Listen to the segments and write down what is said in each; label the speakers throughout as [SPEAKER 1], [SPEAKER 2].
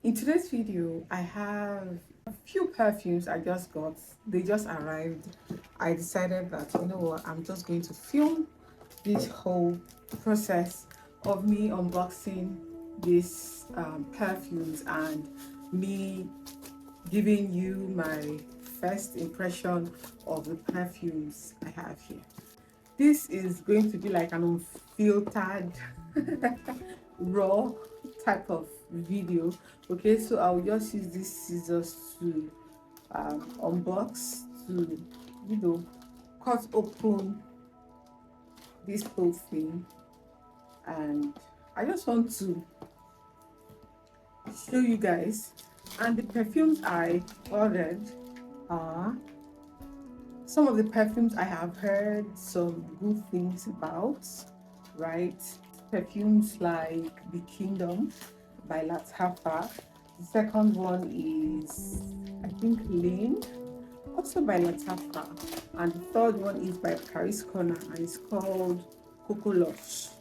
[SPEAKER 1] In today's video, I have a few perfumes I just got. They just arrived. I decided that, you know what, I'm just going to film this whole process of me unboxing these perfumes and me giving you my first impression of the perfumes I have here. This is going to be like an unfiltered raw type of video. Okay, so I'll just use these scissors to unbox, to cut open this whole thing, and I just want to show you guys. And the perfumes I ordered are some of the perfumes I have heard some good things about, right? Perfumes like The Kingdom by Lattafa. The second one is, I think, Leen, also by Lattafa. And the third one is by Paris Corner, and it's called Cocolush,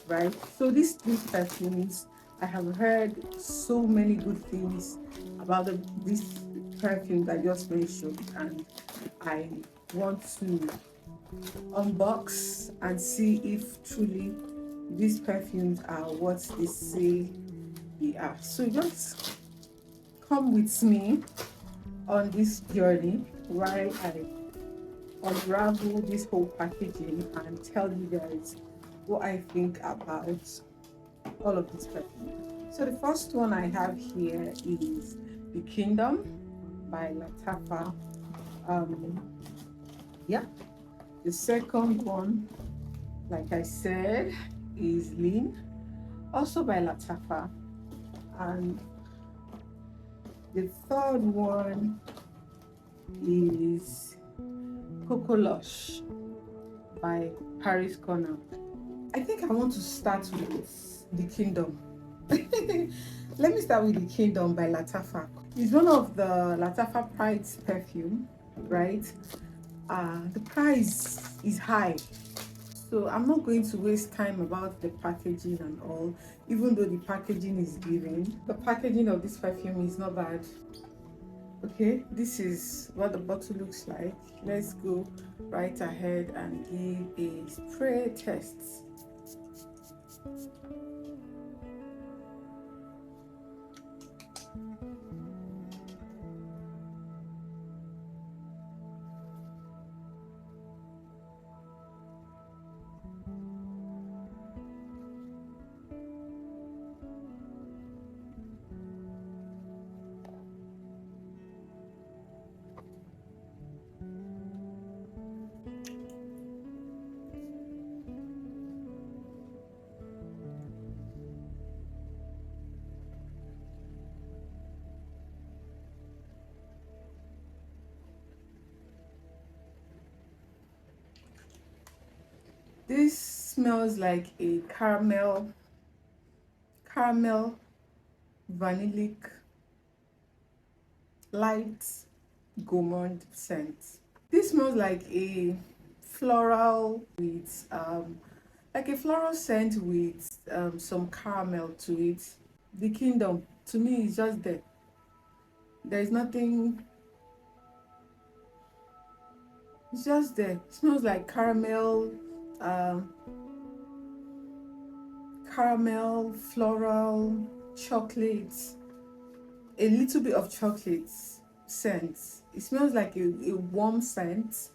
[SPEAKER 1] right? So these three perfumes, I have heard so many good things about these perfumes I just mentioned, and I want to unbox and see if truly these perfumes are what they say they are. So just come with me on this journey while I unravel this whole packaging and tell you guys what I think about all of these perfumes. So the first one I have here is The Kingdom by Lattafa. Yeah. The second one, like I said, is Leen, also by Lattafa. And the third one is Cocolush by Paris Corner. I think I want to start with The Kingdom. Let me start with The Kingdom by Lattafa. It's one of the Lattafa Pride's perfume, right? The price is high, so I'm not going to waste time about the packaging and all, even though the packaging is giving. The packaging of this perfume is not bad. Okay, this is what the bottle looks like. Let's go right ahead and give a spray test. This smells like a caramel vanillic light gourmand scent. This smells like a floral with like a floral scent with some caramel to it. The Kingdom, to me, is just there. There is nothing. It's just there. It smells like um, caramel, floral, chocolate, a little bit of chocolate scent. It smells like a warm scent,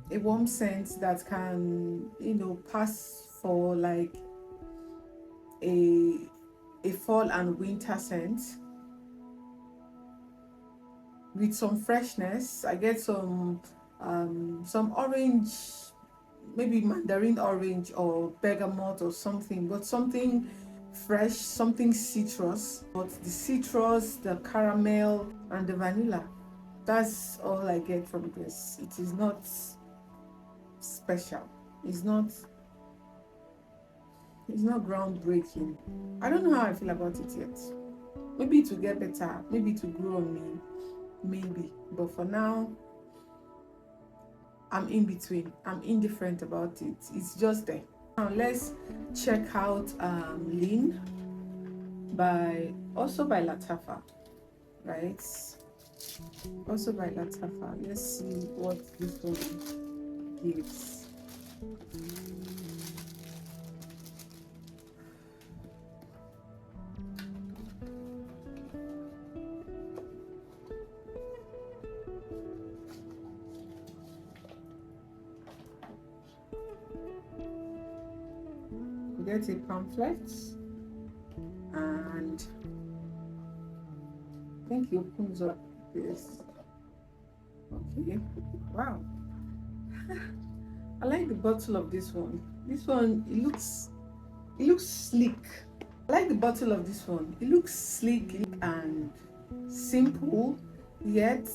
[SPEAKER 1] that can, pass for like a fall and winter scent with some freshness. I get some orange, maybe mandarin orange or bergamot or something, but something fresh, something citrus. But the citrus, the caramel, and the vanilla, that's all I get from this. It is not special. It's not groundbreaking. I don't know how I feel about it yet. Maybe it will get better, maybe it will grow on me, maybe, but for now I'm in between. I'm indifferent about it. It's just there. Now let's check out Leen. by also by Lattafa, right? Also by Lattafa. Let's see what this one gives. You get a pamphlet, and I think he opens up this. Okay, wow. I like the bottle of this one. This one, it looks sleek. I like the bottle of this one. It looks sleek and simple, yet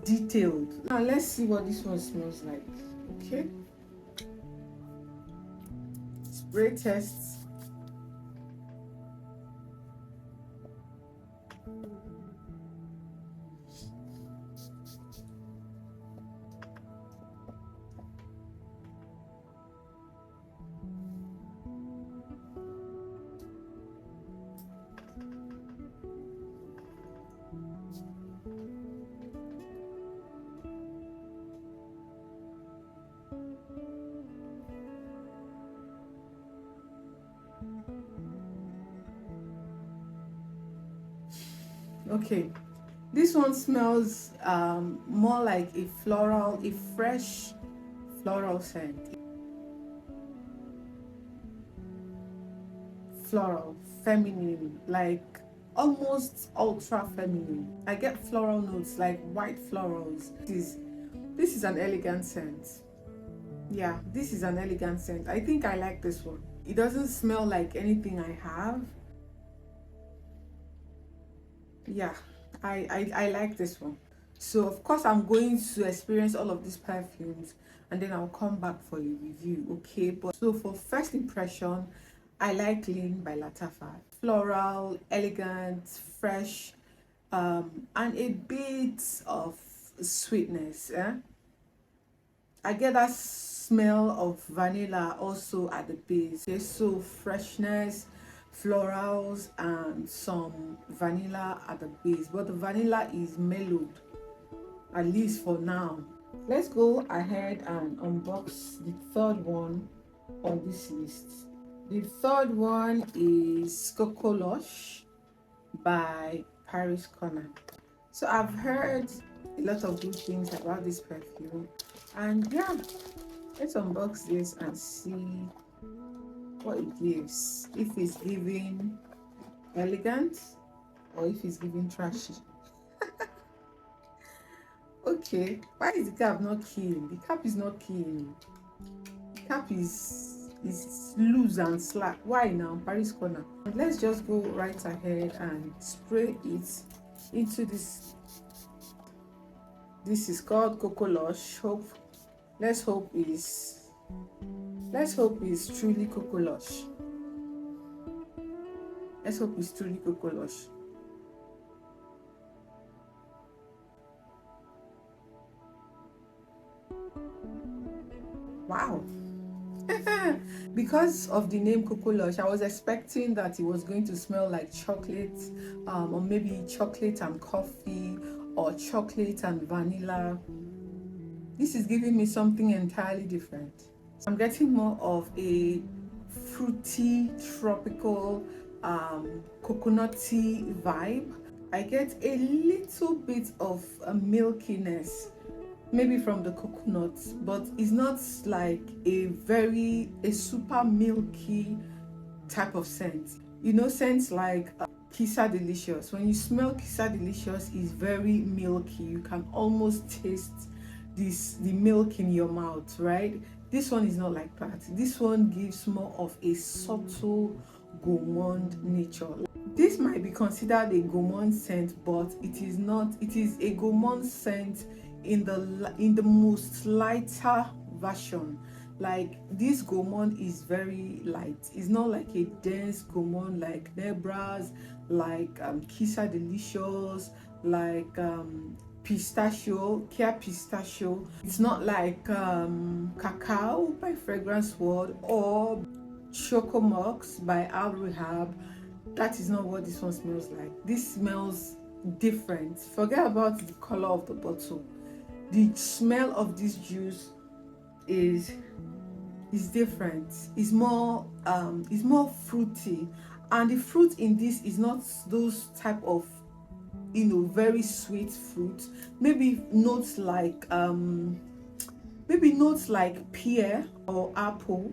[SPEAKER 1] detailed. Now let's see what this one smells like. Okay, spray test. Okay, this one smells more like a fresh floral scent. Floral, feminine, like almost ultra feminine. I get floral notes like white florals. This is an elegant scent. Yeah, this is an elegant scent. I think I like this one. It doesn't smell like anything I have. Yeah, I like this one. So of course I'm going to experience all of these perfumes, and then I'll come back for a review. Okay, but so for first impression, I like Leen by Lattafa. Floral, elegant, fresh, and a bit of sweetness. I get that smell of vanilla also at the base. Okay, so freshness, florals, and some vanilla at the base, but the vanilla is mellowed, at least for now. Let's go ahead and unbox the third one on this list. The third one is Cocolush by Paris Corner. So I've heard a lot of good things about this perfume, and yeah, let's unbox this and see what it gives. If it's giving elegant or if it's giving trashy. Okay, why is the cap not keying? The cap is not keying. The cap is loose and slack. Why now? Paris Corner. Let's just go right ahead and spray it into this. This is called Cocolush. Let's hope it's truly Cocolush. Let's hope it's truly Cocolush. Wow. Because of the name Cocolush, I was expecting that it was going to smell like chocolate, or maybe chocolate and coffee, or chocolate and vanilla. This is giving me something entirely different. I'm getting more of a fruity, tropical, coconutty vibe. I get a little bit of a milkiness, maybe from the coconut, but it's not like a super milky type of scent. You know, scents like Kissa Delicious. When you smell Kissa Delicious, it's very milky. You can almost taste the milk in your mouth, right? This one is not like that. This one gives more of a subtle gourmand nature. This might be considered a gourmand scent, but it is not. It is a gourmand scent in the most lighter version. Like, this gourmand is very light. It's not like a dense gourmand like Nebras, like Kissa Delicious, like Pistachio, Pistachio. It's not like Cacao by Fragrance World or Choco Mox by Al Rehab. That is not what this one smells like. This smells different. Forget about the color of the bottle. The smell of this juice is different. It's more fruity, and the fruit in this is not those type of, you know, very sweet fruit. Maybe notes like pear or apple.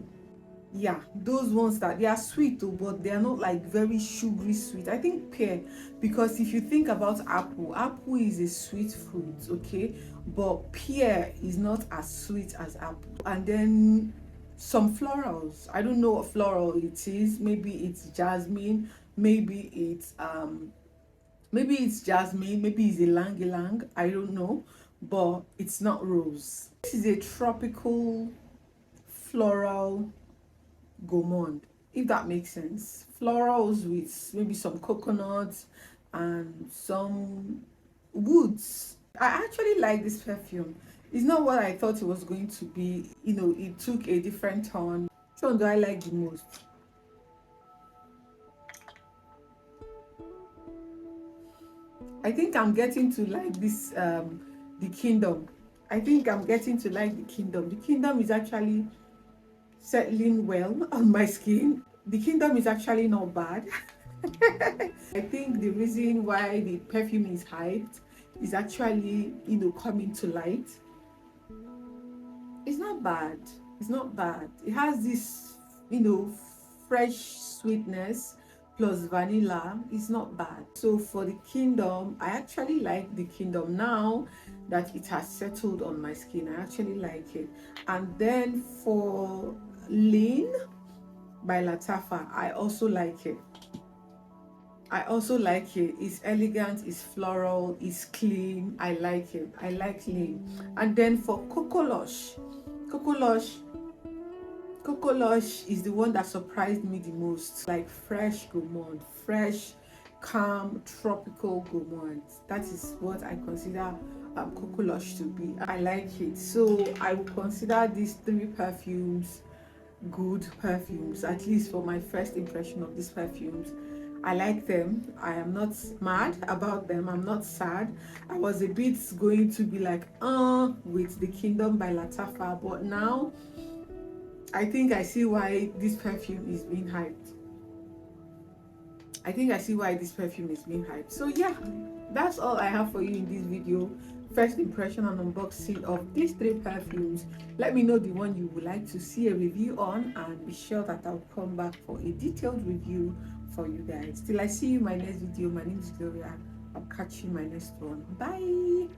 [SPEAKER 1] Yeah, those ones that they are sweet though, but they are not like very sugary sweet. I think pear, because if you think about apple is a sweet fruit, okay, but pear is not as sweet as apple. And then some florals. I don't know what floral it is. Maybe it's jasmine, maybe it's jasmine, maybe it's ylang ylang, I don't know, but it's not rose. This is a tropical floral gourmand, if that makes sense. Florals with maybe some coconuts and some woods. I actually like this perfume. It's not what I thought it was going to be. You know, it took a different turn. Which one do I like the most? I think I'm getting to like this the kingdom. I think I'm getting to like the kingdom. The kingdom is actually settling well on my skin. The kingdom is actually not bad. I think the reason why the perfume is hyped is actually, you know, coming to light. It's not bad. It's not bad. It has this, you know, fresh sweetness plus vanilla. It's not bad. So for the kingdom, I actually like the kingdom now that it has settled on my skin. I actually like it. And then for Leen by Lattafa, I also like it. It's elegant, it's floral, it's clean. I like it. I like Leen. And then for Cocolush, Cocolush is the one that surprised me the most. Like fresh gourmand, fresh, calm, tropical gourmand. That is what I consider Cocolush to be. I like it. So I would consider these three perfumes good perfumes, at least for my first impression of these perfumes. I like them. I am not mad about them. I'm not sad. I was a bit going to be like with the Kingdom by Lattafa, but now I think I see why this perfume is being hyped. So yeah, that's all I have for you in this video. First impression and unboxing of these three perfumes. Let me know the one you would like to see a review on, and be sure that I'll come back for a detailed review for you guys. Till I see you in my next video, my name is Gloria. I'll catch you in my next one. Bye.